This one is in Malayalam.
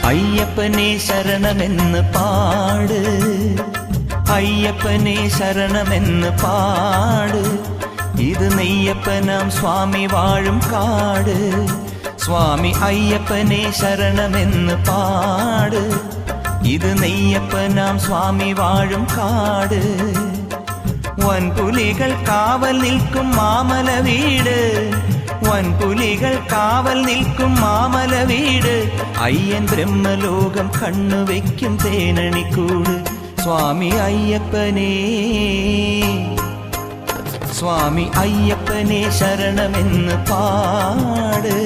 അയ്യപ്പനെ ശരണമെന്ന് പാട്, അയ്യപ്പനെ ശരണമെന്ന് പാട്. ഇത് നെയ്യപ്പനാം സ്വാമി വാഴും കാട്. സ്വാമി അയ്യപ്പനെ ശരണമെന്ന് പാട്. ഇത് നെയ്യപ്പനാം സ്വാമി വാഴും കാട്. വൻപുലികൾ കാവൽ നിൽക്കും മാമല വീട്, വൻപുലികൾ കാവൽ നിൽക്കും മാമല വീട്. അയ്യൻ ബ്രഹ്മലോകം കണ്ണുവെക്കും തേനണിക്കൂട്. സ്വാമി അയ്യപ്പനേ, സ്വാമി അയ്യപ്പനെ ശരണമെന്ന് പാട്.